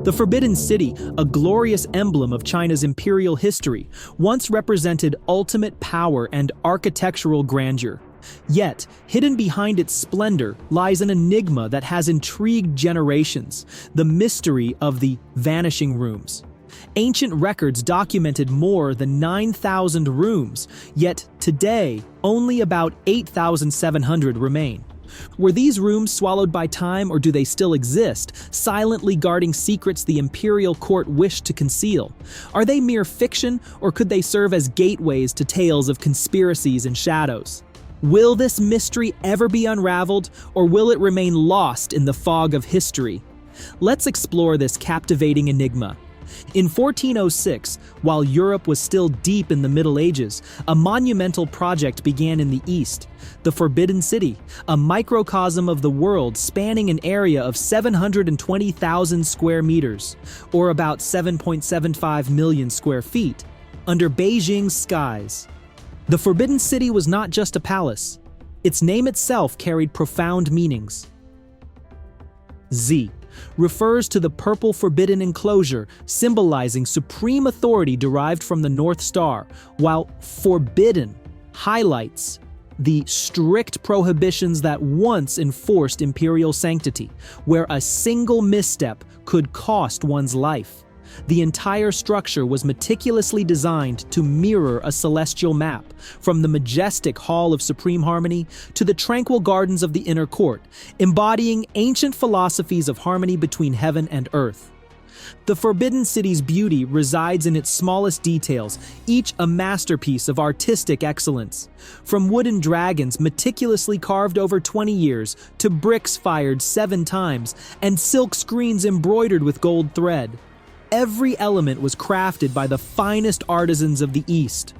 The Forbidden City, a glorious emblem of China's imperial history, once represented ultimate power and architectural grandeur. Yet, hidden behind its splendor lies an enigma that has intrigued generations: the mystery of the vanishing rooms. Ancient records documented more than 9,000 rooms, yet today, only about 8,700 remain. Were these rooms swallowed by time, or do they still exist, silently guarding secrets the imperial court wished to conceal? Are they mere fiction, or could they serve as gateways to tales of conspiracies and shadows? Will this mystery ever be unraveled, or will it remain lost in the fog of history? Let's explore this captivating enigma. In 1406, while Europe was still deep in the Middle Ages, a monumental project began in the East: the Forbidden City, a microcosm of the world spanning an area of 720,000 square meters, or about 7.75 million square feet, under Beijing's skies. The Forbidden City was not just a palace. Its name itself carried profound meanings. Z refers to the purple forbidden enclosure, symbolizing supreme authority derived from the North Star, while forbidden highlights the strict prohibitions that once enforced imperial sanctity, where a single misstep could cost one's life. The entire structure was meticulously designed to mirror a celestial map, from the majestic Hall of Supreme Harmony to the tranquil gardens of the inner court, embodying ancient philosophies of harmony between heaven and earth. The Forbidden City's beauty resides in its smallest details, each a masterpiece of artistic excellence. From wooden dragons meticulously carved over 20 years, to bricks fired 7 times, and silk screens embroidered with gold thread, every element was crafted by the finest artisans of the East.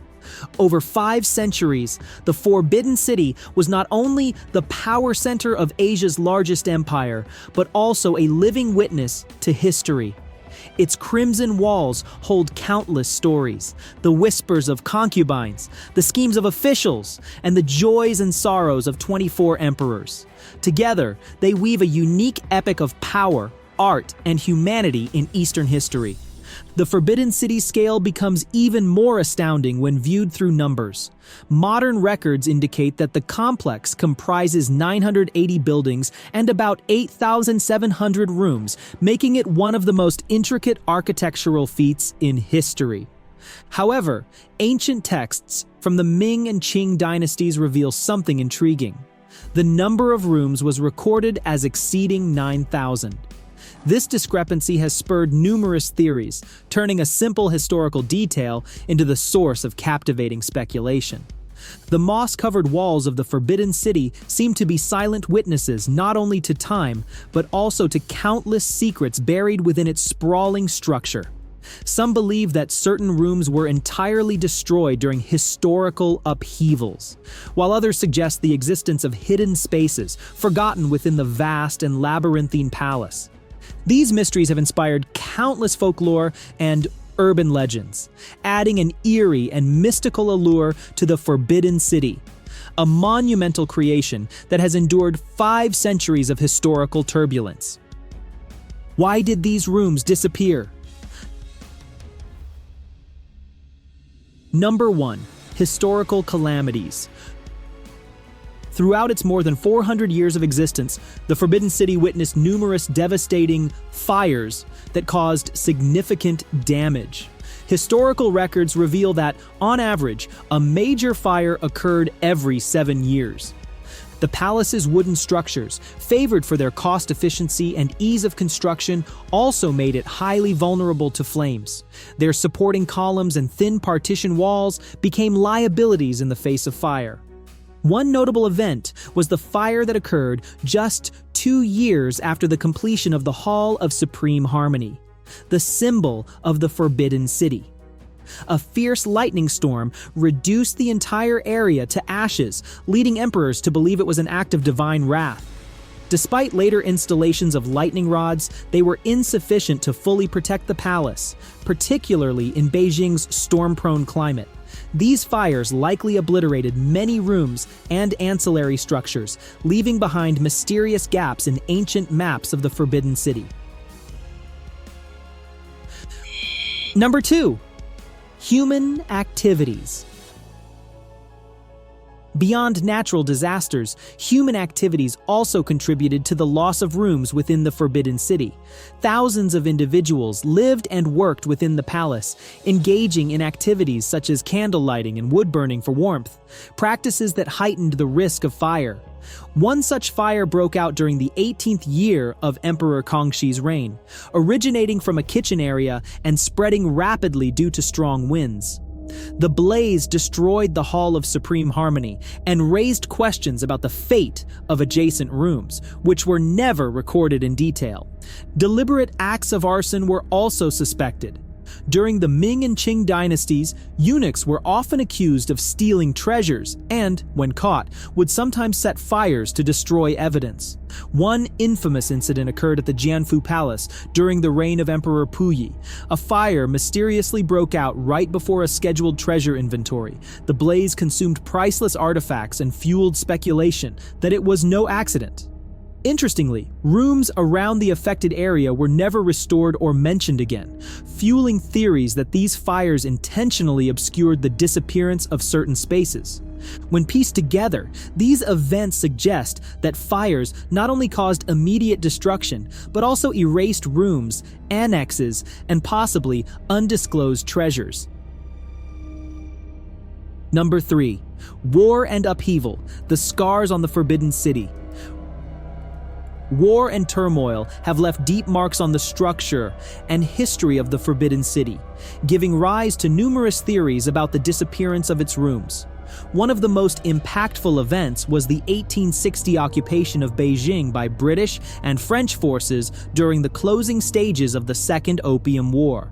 Over 5 centuries, the Forbidden City was not only the power center of Asia's largest empire, but also a living witness to history. Its crimson walls hold countless stories: the whispers of concubines, the schemes of officials, and the joys and sorrows of 24 emperors. Together, they weave a unique epic of power, art, and humanity in Eastern history. The Forbidden City scale becomes even more astounding when viewed through numbers. Modern records indicate that the complex comprises 980 buildings and about 8,700 rooms, making it one of the most intricate architectural feats in history. However, ancient texts from the Ming and Qing dynasties reveal something intriguing. The number of rooms was recorded as exceeding 9,000. This discrepancy has spurred numerous theories, turning a simple historical detail into the source of captivating speculation. The moss-covered walls of the Forbidden City seem to be silent witnesses not only to time, but also to countless secrets buried within its sprawling structure. Some believe that certain rooms were entirely destroyed during historical upheavals, while others suggest the existence of hidden spaces forgotten within the vast and labyrinthine palace. These mysteries have inspired countless folklore and urban legends, adding an eerie and mystical allure to the Forbidden City, a monumental creation that has endured 5 centuries of historical turbulence. Why did these rooms disappear? Number 1. Historical calamities. Throughout its more than 400 years of existence, the Forbidden City witnessed numerous devastating fires that caused significant damage. Historical records reveal that, on average, a major fire occurred every 7 years. The palace's wooden structures, favored for their cost efficiency and ease of construction, also made it highly vulnerable to flames. Their supporting columns and thin partition walls became liabilities in the face of fire. One notable event was the fire that occurred just 2 years after the completion of the Hall of Supreme Harmony, the symbol of the Forbidden City. A fierce lightning storm reduced the entire area to ashes, leading emperors to believe it was an act of divine wrath. Despite later installations of lightning rods, they were insufficient to fully protect the palace, particularly in Beijing's storm-prone climate. These fires likely obliterated many rooms and ancillary structures, leaving behind mysterious gaps in ancient maps of the Forbidden City. Number 2. Human activities. Beyond natural disasters, human activities also contributed to the loss of rooms within the Forbidden City. Thousands of individuals lived and worked within the palace, engaging in activities such as candle lighting and wood burning for warmth, practices that heightened the risk of fire. One such fire broke out during the 18th year of Emperor Kangxi's reign, originating from a kitchen area and spreading rapidly due to strong winds. The blaze destroyed the Hall of Supreme Harmony and raised questions about the fate of adjacent rooms, which were never recorded in detail. Deliberate acts of arson were also suspected. During the Ming and Qing dynasties, eunuchs were often accused of stealing treasures and, when caught, would sometimes set fires to destroy evidence. One infamous incident occurred at the Jianfu Palace during the reign of Emperor Puyi. A fire mysteriously broke out right before a scheduled treasure inventory. The blaze consumed priceless artifacts and fueled speculation that it was no accident. Interestingly, rooms around the affected area were never restored or mentioned again, fueling theories that these fires intentionally obscured the disappearance of certain spaces. When pieced together, these events suggest that fires not only caused immediate destruction, but also erased rooms, annexes, and possibly undisclosed treasures. Number 3. War and upheaval, the scars on the Forbidden City. War and turmoil have left deep marks on the structure and history of the Forbidden City, giving rise to numerous theories about the disappearance of its rooms. One of the most impactful events was the 1860 occupation of Beijing by British and French forces during the closing stages of the Second Opium War.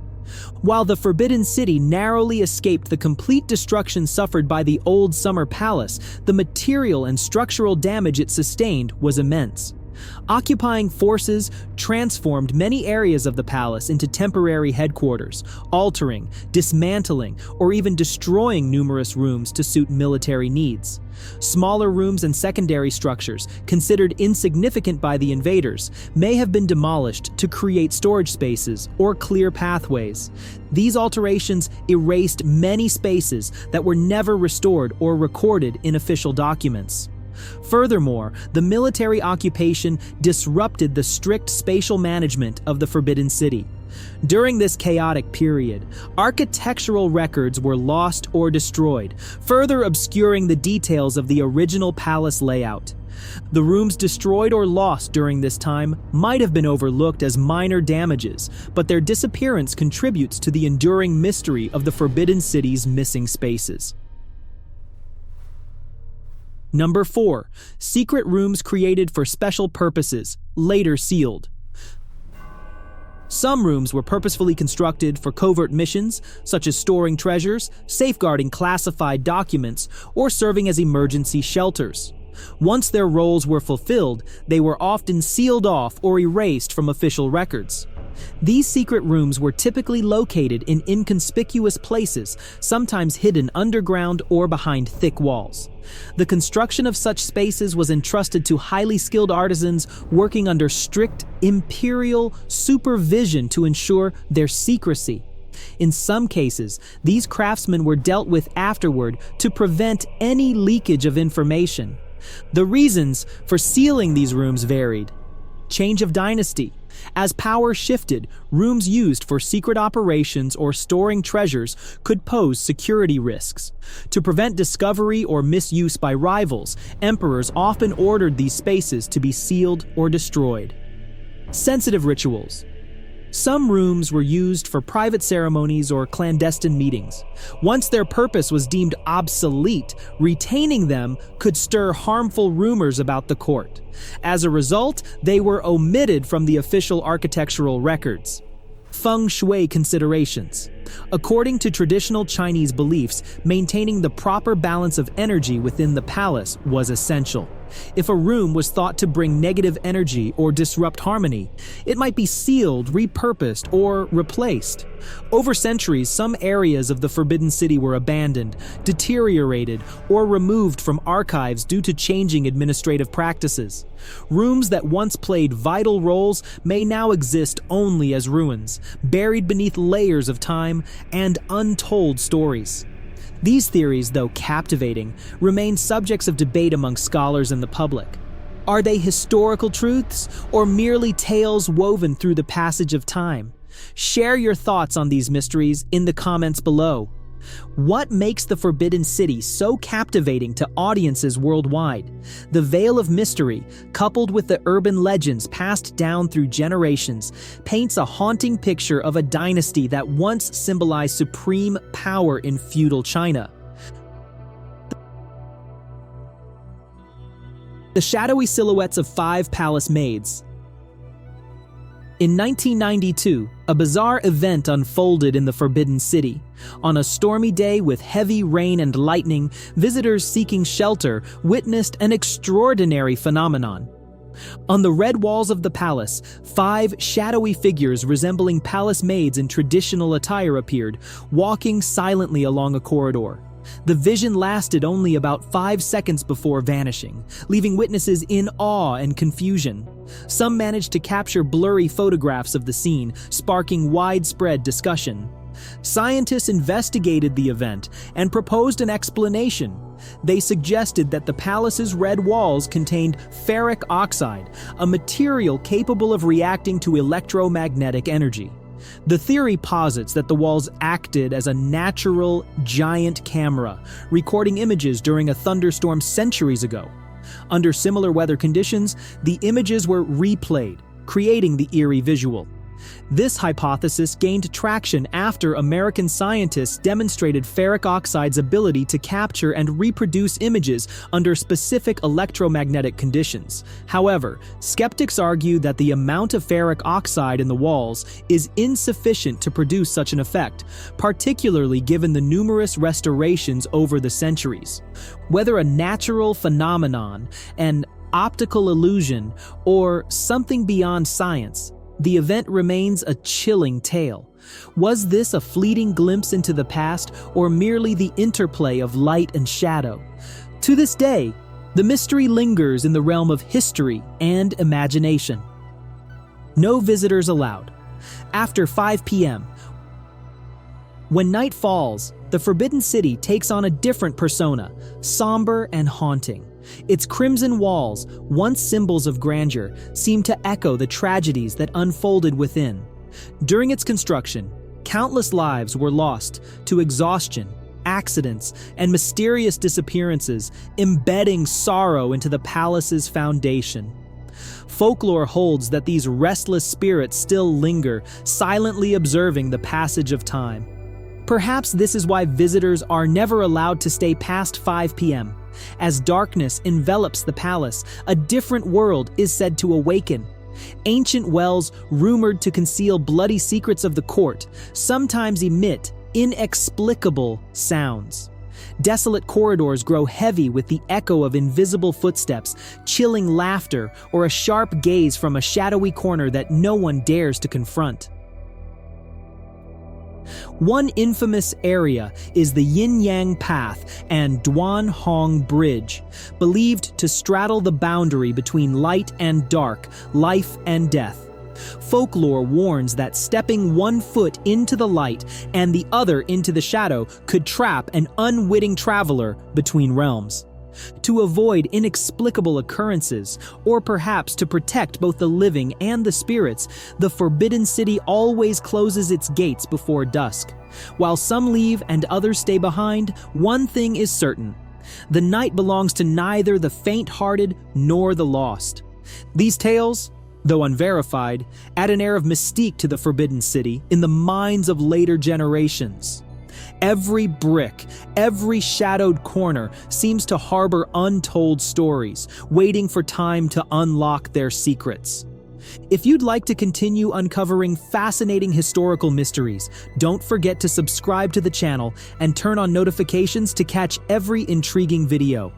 While the Forbidden City narrowly escaped the complete destruction suffered by the Old Summer Palace, the material and structural damage it sustained was immense. Occupying forces transformed many areas of the palace into temporary headquarters, altering, dismantling, or even destroying numerous rooms to suit military needs. Smaller rooms and secondary structures, considered insignificant by the invaders, may have been demolished to create storage spaces or clear pathways. These alterations erased many spaces that were never restored or recorded in official documents. Furthermore, the military occupation disrupted the strict spatial management of the Forbidden City. During this chaotic period, architectural records were lost or destroyed, further obscuring the details of the original palace layout. The rooms destroyed or lost during this time might have been overlooked as minor damages, but their disappearance contributes to the enduring mystery of the Forbidden City's missing spaces. Number 4. Secret rooms created for special purposes, later sealed. Some rooms were purposefully constructed for covert missions, such as storing treasures, safeguarding classified documents, or serving as emergency shelters. Once their roles were fulfilled, they were often sealed off or erased from official records. These secret rooms were typically located in inconspicuous places, sometimes hidden underground or behind thick walls. The construction of such spaces was entrusted to highly skilled artisans working under strict imperial supervision to ensure their secrecy. In some cases, these craftsmen were dealt with afterward to prevent any leakage of information. The reasons for sealing these rooms varied. Change of dynasty. As power shifted, rooms used for secret operations or storing treasures could pose security risks. To prevent discovery or misuse by rivals, emperors often ordered these spaces to be sealed or destroyed. Sensitive rituals. Some rooms were used for private ceremonies or clandestine meetings. Once their purpose was deemed obsolete, retaining them could stir harmful rumors about the court. As a result, they were omitted from the official architectural records. Feng shui considerations. According to traditional Chinese beliefs, maintaining the proper balance of energy within the palace was essential. If a room was thought to bring negative energy or disrupt harmony, it might be sealed, repurposed, or replaced. Over centuries, some areas of the Forbidden City were abandoned, deteriorated, or removed from archives due to changing administrative practices. Rooms that once played vital roles may now exist only as ruins, buried beneath layers of time and untold stories. These theories, though captivating, remain subjects of debate among scholars and the public. Are they historical truths or merely tales woven through the passage of time? Share your thoughts on these mysteries in the comments below. What makes the Forbidden City so captivating to audiences worldwide? The veil of mystery, coupled with the urban legends passed down through generations, paints a haunting picture of a dynasty that once symbolized supreme power in feudal China. The shadowy silhouettes of 5 palace maids. In 1992, a bizarre event unfolded in the Forbidden City. On a stormy day with heavy rain and lightning, visitors seeking shelter witnessed an extraordinary phenomenon. On the red walls of the palace, 5 shadowy figures resembling palace maids in traditional attire appeared, walking silently along a corridor. The vision lasted only about 5 seconds before vanishing, leaving witnesses in awe and confusion. Some managed to capture blurry photographs of the scene, sparking widespread discussion. Scientists investigated the event and proposed an explanation. They suggested that the palace's red walls contained ferric oxide, a material capable of reacting to electromagnetic energy. The theory posits that the walls acted as a natural, giant camera, recording images during a thunderstorm centuries ago. Under similar weather conditions, the images were replayed, creating the eerie visual. This hypothesis gained traction after American scientists demonstrated ferric oxide's ability to capture and reproduce images under specific electromagnetic conditions. However, skeptics argue that the amount of ferric oxide in the walls is insufficient to produce such an effect, particularly given the numerous restorations over the centuries. Whether a natural phenomenon, an optical illusion, or something beyond science, the event remains a chilling tale. Was this a fleeting glimpse into the past, or merely the interplay of light and shadow? To this day, the mystery lingers in the realm of history and imagination. No visitors allowed. After 5 p.m., when night falls, the Forbidden City takes on a different persona, somber and haunting. Its crimson walls, once symbols of grandeur, seem to echo the tragedies that unfolded within. During its construction, countless lives were lost to exhaustion, accidents, and mysterious disappearances, embedding sorrow into the palace's foundation. Folklore holds that these restless spirits still linger, silently observing the passage of time. Perhaps this is why visitors are never allowed to stay past 5 p.m. As darkness envelops the palace, a different world is said to awaken. Ancient wells, rumored to conceal bloody secrets of the court, sometimes emit inexplicable sounds. Desolate corridors grow heavy with the echo of invisible footsteps, chilling laughter, or a sharp gaze from a shadowy corner that no one dares to confront. One infamous area is the Yin-Yang Path and Duan Hong Bridge, believed to straddle the boundary between light and dark, life and death. Folklore warns that stepping one foot into the light and the other into the shadow could trap an unwitting traveler between realms. To avoid inexplicable occurrences, or perhaps to protect both the living and the spirits, the Forbidden City always closes its gates before dusk. While some leave and others stay behind, one thing is certain: the night belongs to neither the faint-hearted nor the lost. These tales, though unverified, add an air of mystique to the Forbidden City in the minds of later generations. Every brick, every shadowed corner seems to harbor untold stories, waiting for time to unlock their secrets. If you'd like to continue uncovering fascinating historical mysteries, don't forget to subscribe to the channel and turn on notifications to catch every intriguing video.